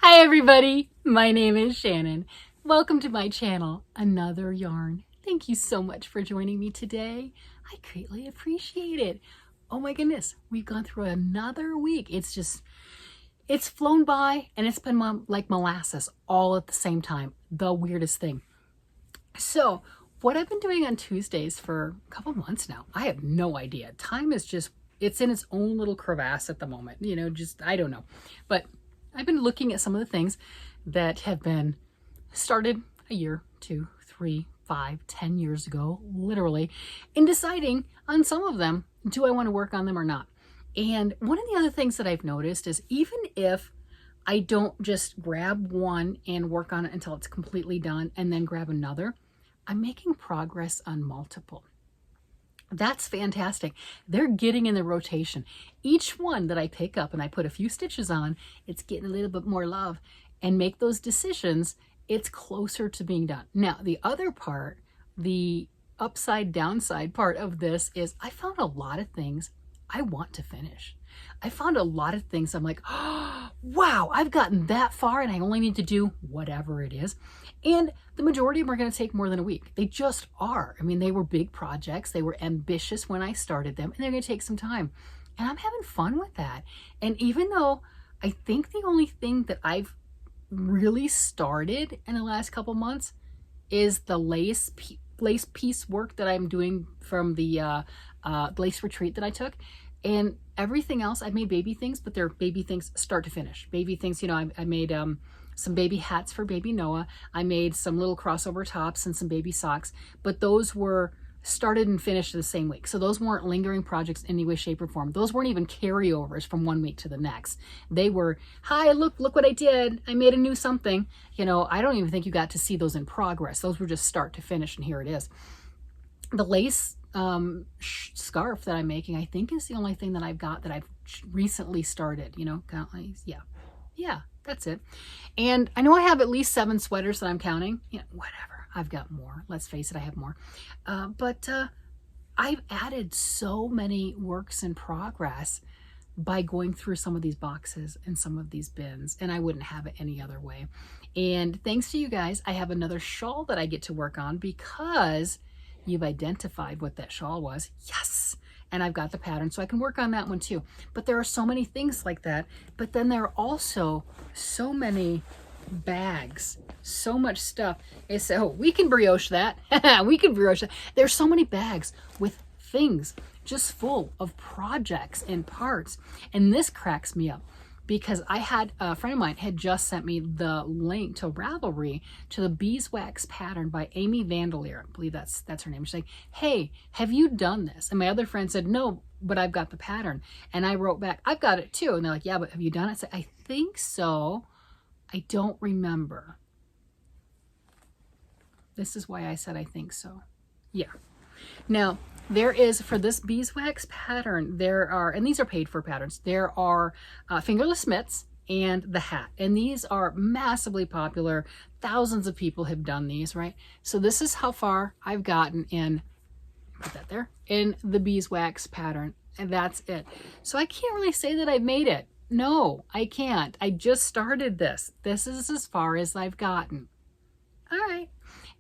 Hi everybody, my name is Shannon. Welcome to my channel, Another Yarn. Thank you so much for joining me today. I greatly appreciate it. Oh my goodness, we've gone through another week. It's flown by and it's been like molasses all at the same time. The weirdest thing. So what I've been doing on Tuesdays for a couple months now, I have no idea. Time is it's in its own little crevasse at the moment. I don't know. But I've been looking at some of the things that have been started a year, 2, 3, 5, 10 years ago, literally, and deciding on some of them, do I want to work on them or not? And one of the other things that I've noticed is even if I don't just grab one and work on it until it's completely done and then grab another, I'm making progress on multiple. That's fantastic. They're getting in the rotation. Each one that I pick up and I put a few stitches on, it's getting a little bit more love, and make those decisions, it's closer to being done. Now, the other part, the upside downside part of this is I found a lot of things I want to finish. I found a lot of things I'm like, oh, wow, I've gotten that far and I only need to do whatever it is. And the majority of them are going to take more than a week. They just are. I mean, they were big projects. They were ambitious when I started them, and they're going to take some time. And I'm having fun with that. And even though I think the only thing that I've really started in the last couple months is the lace piece work that I'm doing from the lace retreat that I took. And everything else, I've made baby things, but they're baby things start to finish. Baby things, I made some baby hats for baby Noah. I made some little crossover tops and some baby socks, but those were started and finished the same week. So those weren't lingering projects in any way, shape, or form. Those weren't even carryovers from one week to the next. They were, hi, look what I did. I made a new something. I don't even think you got to see those in progress. Those were just start to finish, and here it is. The lace scarf that I'm making, I think, is the only thing that I've got that I've recently started. Yeah, that's it. And I know I have at least 7 sweaters that I'm counting. Whatever, I've got more. Let's face it, I have more. But I've added so many works in progress by going through some of these boxes and some of these bins, and I wouldn't have it any other way. And thanks to you guys, I have another shawl that I get to work on because you've identified what that shawl was. Yes. And I've got the pattern, so I can work on that one too. But there are so many things like that. But then there are also so many bags, so much stuff. So we can brioche that. We can brioche that. There's so many bags with things just full of projects and parts. And this cracks me up, because I had a friend of mine had just sent me the link to Ravelry to the Beeswax pattern by Amy Vandeleer. I believe that's her name. She's like, hey, have you done this? And my other friend said, no, but I've got the pattern. And I wrote back, I've got it too. And they're like, yeah, but have you done it? I said, I think so. I don't remember. This is why I said I think so. Yeah. Now, there is, for this beeswax pattern, there are, and these are paid for patterns, there are fingerless mitts and the hat. And these are massively popular. Thousands of people have done these, right? So this is how far I've gotten in, put that there, in the beeswax pattern. And that's it. So I can't really say that I've made it. No, I can't. I just started this. This is as far as I've gotten. All right.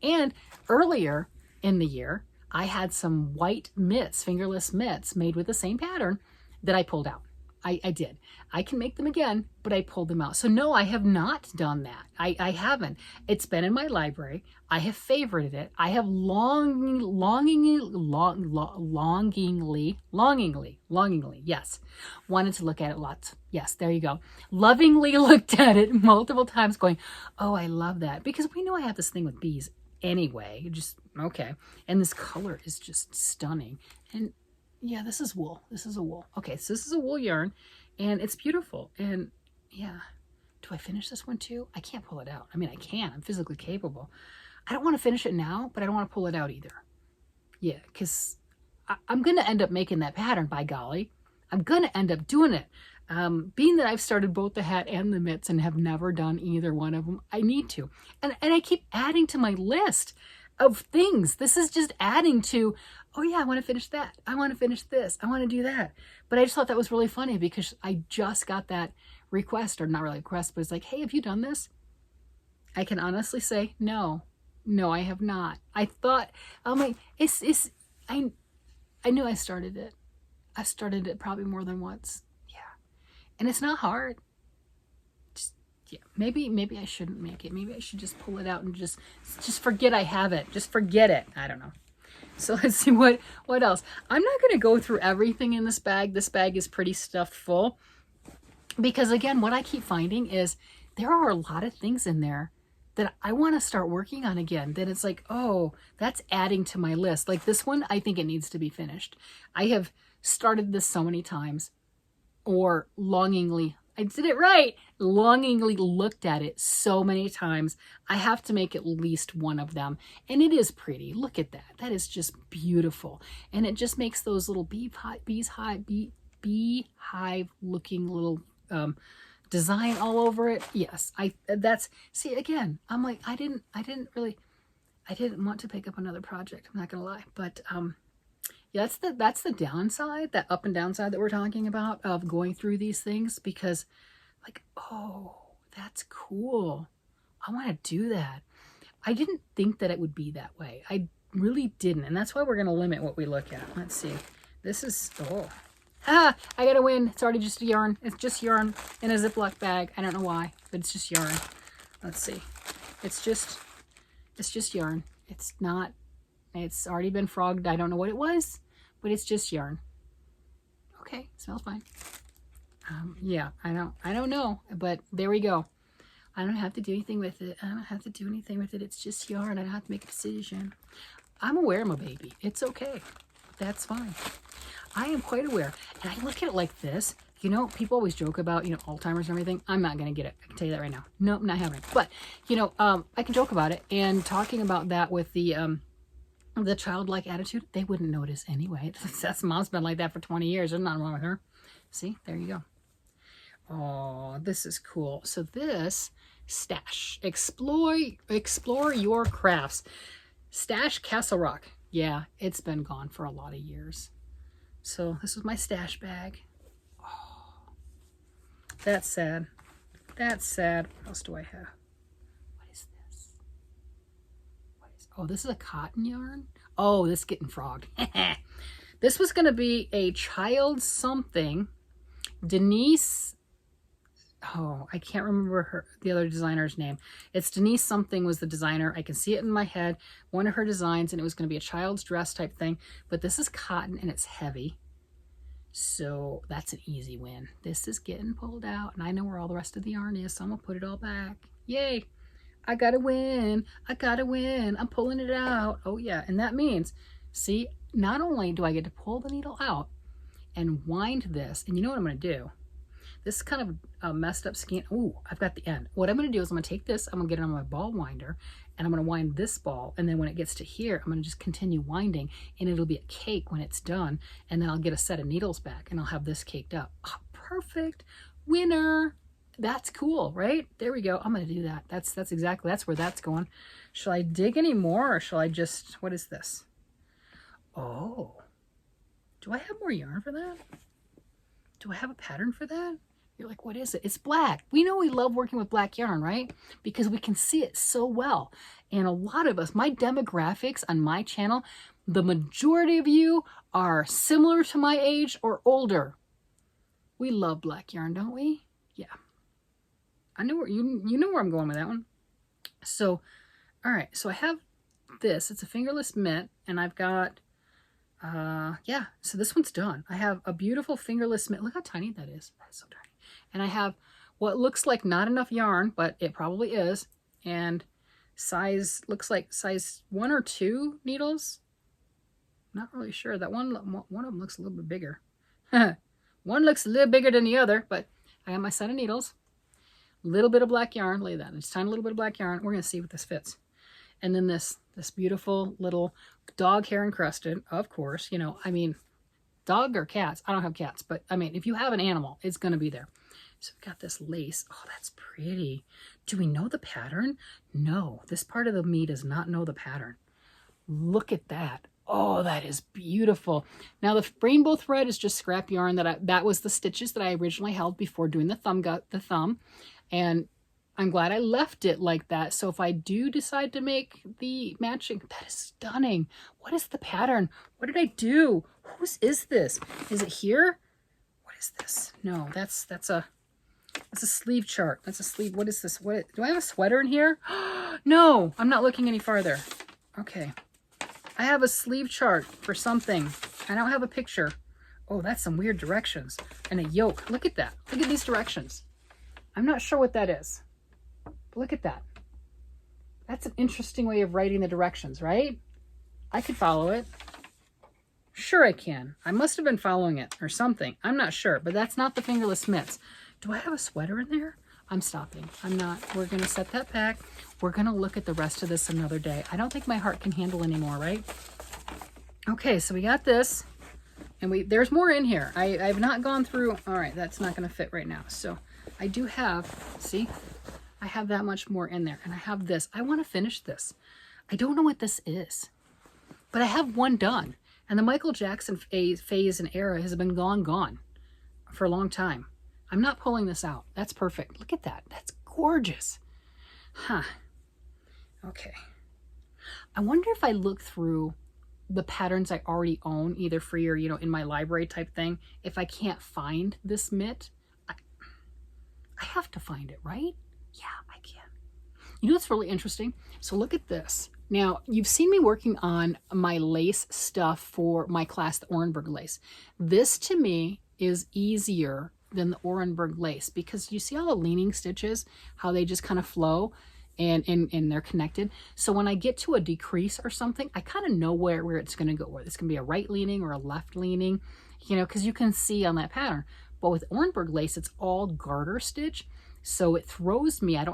And earlier in the year, I had some white mitts, fingerless mitts, made with the same pattern that I pulled out. I did. I can make them again, but I pulled them out. So no, I have not done that. I haven't. It's been in my library. I have favorited it. I have longingly, yes, wanted to look at it lots. Yes, there you go. Lovingly looked at it multiple times going, oh, I love that. Because we know I have this thing with bees anyway. Just, okay. And this color is just stunning. And yeah, this is wool. This is a wool. Okay, so this is a wool yarn, and it's beautiful. And yeah, do I finish this one too? I can't pull it out. I mean, I can. I'm physically capable. I don't want to finish it now, but I don't want to pull it out either. Yeah, because I'm going to end up making that pattern, by golly. I'm going to end up doing it. Being that I've started both the hat and the mitts and have never done either one of them, I need to. And I keep adding to my list of things. This is just adding to, oh yeah, I want to finish that. I want to finish this. I want to do that. But I just thought that was really funny because I just got that request, or not really request, but it's like, hey, have you done this? I can honestly say, no, I have not. I thought, I'm like, I knew I started it. I started it probably more than once. Yeah. And it's not hard. Just, yeah, maybe I shouldn't make it. Maybe I should just pull it out and just forget I have it. Just forget it. I don't know. So let's see what else. I'm not going to go through everything in this bag. This bag is pretty stuffed full. Because again, what I keep finding is there are a lot of things in there that I want to start working on again. Then it's like, oh, that's adding to my list. Like this one, I think it needs to be finished. I have started this so many times, or longingly, I did it right, longingly looked at it so many times. I have to make at least one of them. And it is pretty. Look at that. That is just beautiful. And it just makes those little beehive looking little design all over it. Yes, see again, I'm like, I didn't want to pick up another project. I'm not gonna lie, but yeah, that's the downside, that up and downside that we're talking about of going through these things, because like, oh, that's cool. I want to do that. I didn't think that it would be that way. I really didn't, and that's why we're gonna limit what we look at. Let's see. This is I gotta win. It's already just yarn. It's just yarn in a Ziploc bag. I don't know why, but it's just yarn. Let's see. It's just yarn. It's already been frogged. I don't know what it was, but it's just yarn. Okay, smells fine. Yeah, I don't know, but there we go. I don't have to do anything with it. It's just yarn. I don't have to make a decision. I'm aware I'm a baby. It's okay. That's fine. I am quite aware. And I look at it like this. You know, people always joke about, Alzheimer's and everything. I'm not going to get it. I can tell you that right now. Nope, not having it. But, I can joke about it. And talking about that with the childlike attitude, they wouldn't notice anyway. That's mom's been like that for 20 years. There's nothing wrong with her. See, there you go. Oh, this is cool. So this stash, explore your crafts. Stash Castle Rock. Yeah, it's been gone for a lot of years. So this is my stash bag. Oh, that's sad. That's sad. What else do I have? What is this? Oh, this is a cotton yarn. Oh, this is getting frogged. This was going to be a child something. Denise. Oh, I can't remember the other designer's name. It's Denise something was the designer. I can see it in my head. One of her designs, and it was going to be a child's dress type thing. But this is cotton, and it's heavy. So that's an easy win. This is getting pulled out, and I know where all the rest of the yarn is, so I'm going to put it all back. Yay! I got to win. I got to win. I'm pulling it out. Oh, yeah. And that means, see, not only do I get to pull the needle out and wind this, and you know what I'm going to do? This is kind of a messed up skein. Ooh, I've got the end. What I'm going to do is I'm going to take this, I'm going to get it on my ball winder, and I'm going to wind this ball, and then when it gets to here, I'm going to just continue winding, and it'll be a cake when it's done, and then I'll get a set of needles back, and I'll have this caked up. Oh, perfect. Winner. That's cool, right? There we go. I'm going to do that. That's where that's going. Shall I dig any more, or shall I just, what is this? Oh, do I have more yarn for that? Do I have a pattern for that? You're like, what is it? It's black. We know we love working with black yarn, right? Because we can see it so well. And a lot of us, my demographics on my channel, the majority of you are similar to my age or older. We love black yarn, don't we? Yeah. I know where you know where I'm going with that one. So, all right. So I have this. It's a fingerless mitt, and I've got yeah, so this one's done. I have a beautiful fingerless mitt. Look how tiny that is. That's so tiny. And I have what looks like not enough yarn, but it probably is. And looks like size 1 or 2 needles. Not really sure. That one of them looks a little bit bigger. One looks a little bigger than the other, but I got my set of needles. Little bit of black yarn. Look at that. Just tiny little bit of black yarn. We're going to see what this fits. And then this beautiful little dog hair encrusted, of course, I mean, dog or cats. I don't have cats, but I mean, if you have an animal, it's going to be there. So we've got this lace. Oh, that's pretty. Do we know the pattern? No, this part of me does not know the pattern. Look at that. Oh, that is beautiful. Now the rainbow thread is just scrap yarn that was the stitches that I originally held before doing the thumb. And I'm glad I left it like that. So if I do decide to make the matching, that is stunning. What is the pattern? What did I do? Whose is this? Is it here? What is this? No, that's a sleeve chart. That's a sleeve. What is this? What do I have a sweater in here? No, I'm not looking any farther. Okay. I have a sleeve chart for something. I don't have a picture. Oh, that's some weird directions. And a yoke. Look at that. Look at these directions. I'm not sure what that is. But look at that. That's an interesting way of writing the directions, right? I could follow it. Sure I can. I must have been following it or something. I'm not sure, but that's not the fingerless mitts. Do I have a sweater in there? I'm stopping. I'm not. We're going to set that back. We're going to look at the rest of this another day. I don't think my heart can handle anymore, right? Okay, so we got this. And there's more in here. I've not gone through. All right, that's not going to fit right now. So I do have, see, I have that much more in there. And I have this. I want to finish this. I don't know what this is, but I have one done. And the Michael Jackson phase and era has been gone for a long time. I'm not pulling this out. That's perfect. Look at that. That's gorgeous. Huh. Okay. I wonder if I look through the patterns I already own, either free or, you know, in my library type thing, if I can't find this mitt. I have to find it, right? Yeah, I can. You know what's really interesting? So look at this. Now, you've seen me working on my lace stuff for my class, the Orenburg lace. This, to me, is easier than the Orenburg lace because you see all the leaning stitches, how they just kind of flow and they're connected. So when I get to a decrease or something, I kind of know where it's going to go, whether it's going to be a right leaning or a left leaning, you know, because you can see on that pattern. But with Orenburg lace, it's all garter stitch. So it throws me. I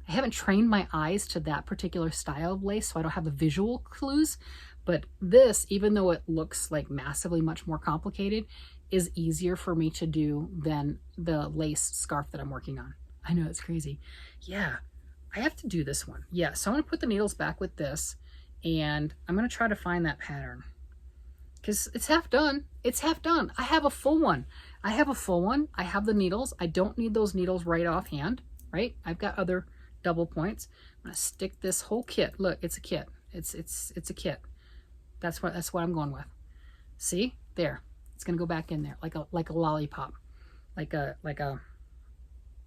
haven't trained my eyes to that particular style of lace, so I don't have the visual clues. But this, even though it looks like massively much more complicated, is easier for me to do than the lace scarf that I'm working on. I know, it's crazy. Yeah, I have to do this one. Yeah, so I'm gonna put the needles back with this and I'm gonna try to find that pattern because it's half done. It's half done. I have a full one. I have the needles. I don't need those needles right offhand, right? I've got other double points. I'm gonna stick this whole kit. Look, it's a kit. It's a kit. That's what I'm going with. See? There. It's gonna go back in there like a lollipop, like a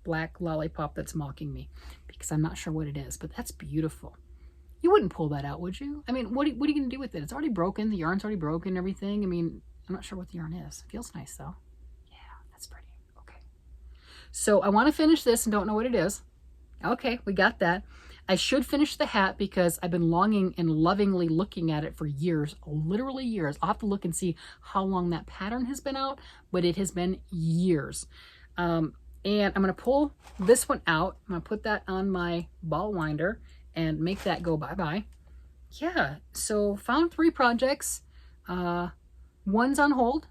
black lollipop that's mocking me because I'm not sure what it is, but that's beautiful. You wouldn't pull that out, would you? I mean, what are you gonna do with it? It's already broken. The yarn's already broken. Everything. I mean, I'm not sure what the yarn is. It feels nice though. Yeah, that's pretty. Okay. So I want to finish this and don't know what it is. Okay, we got that. I should finish the hat because I've been longing and lovingly looking at it for years, literally years. I'll have to look and see how long that pattern has been out, but it has been years. And I'm going to pull this one out. I'm going to put that on my ball winder and make that go bye-bye. Yeah, so found 3 projects. One's on hold.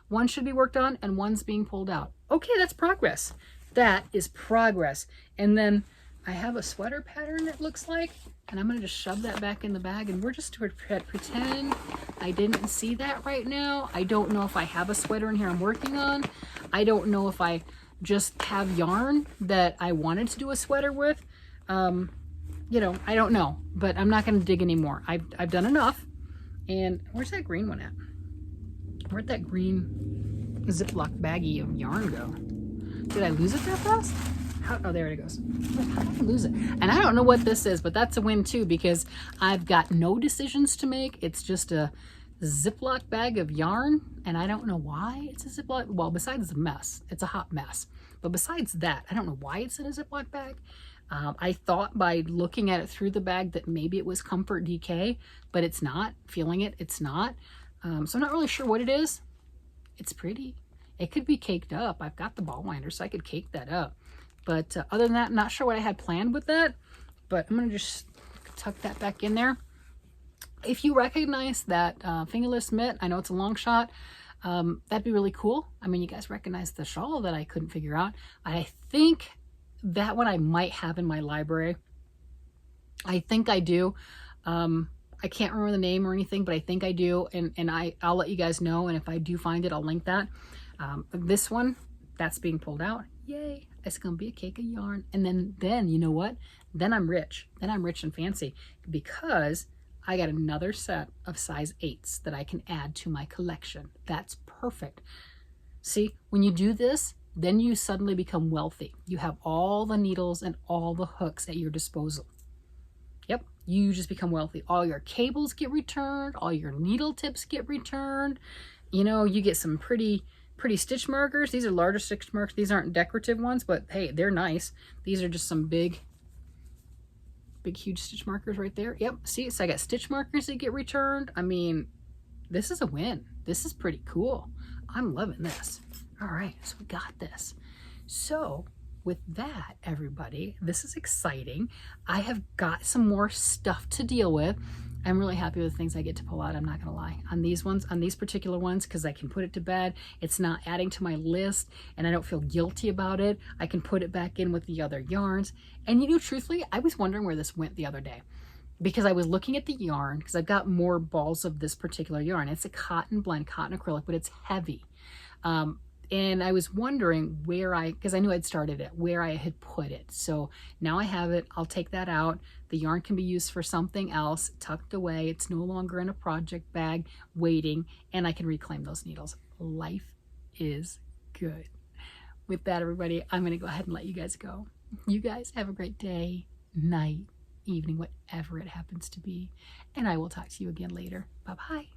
One should be worked on and one's being pulled out. Okay, that's progress. That is progress. And then I have a sweater pattern, it looks like, and I'm going to just shove that back in the bag and we're just to pretend I didn't see that right now. I don't know if I have a sweater in here I'm working on. I don't know if I just have yarn that I wanted to do a sweater with. You know, I don't know, but I'm not going to dig anymore. I've done enough. And where's that green one at? Where'd that green Ziploc baggie of yarn go? Did I lose it that fast? Oh, there it goes. How did I lose it? And I don't know what this is, but that's a win too because I've got no decisions to make. It's just a Ziploc bag of yarn, and I don't know why it's a Ziploc. Well, besides the mess, it's a hot mess. But besides that, I don't know why it's in a Ziploc bag. I thought by looking at it through the bag that maybe it was Comfort DK, but it's not. Feeling it, it's not. So I'm not really sure what it is. It's pretty. It could be caked up. I've got the ball winder, so I could cake that up. But other than that, not sure what I had planned with that. But I'm going to just tuck that back in there. If you recognize that fingerless mitt, I know it's a long shot. That'd be really cool. I mean, you guys recognize the shawl that I couldn't figure out. I think that one I might have in my library. I think I do. I I can't remember the name or anything, but I think I do. And I'll let you guys know. And if I do find it, I'll link that. This one, that's being pulled out. Yay. It's going to be a cake of yarn. And then you know what? Then I'm rich. Then I'm rich and fancy because I got another set of size 8s that I can add to my collection. That's perfect. See, when you do this, then you suddenly become wealthy. You have all the needles and all the hooks at your disposal. Yep, you just become wealthy. All your cables get returned, all your needle tips get returned. You know, you get some pretty stitch markers. These are larger stitch markers. These aren't decorative ones, but hey, they're nice. These are just some big, huge stitch markers right there. Yep, see, so I got stitch markers that get returned. I mean, this is a win. This is pretty cool. I'm loving this. All right, so we got this. So with that, everybody, this is exciting. I have got some more stuff to deal with. I'm really happy with the things I get to pull out, I'm not gonna lie. On these ones, on these particular ones, because I can put it to bed, it's not adding to my list, and I don't feel guilty about it. I can put it back in with the other yarns. And you know, truthfully, I was wondering where this went the other day, because I was looking at the yarn, because I've got more balls of this particular yarn. It's a cotton blend, cotton acrylic, but it's heavy. And I was wondering where because I knew I'd started it, where I had put it. So now I have it. I'll take that out. The yarn can be used for something else, tucked away. It's no longer in a project bag waiting, and I can reclaim those needles. Life is good. With that, everybody, I'm going to go ahead and let you guys go. You guys have a great day, night, evening, whatever it happens to be. And I will talk to you again later. Bye-bye.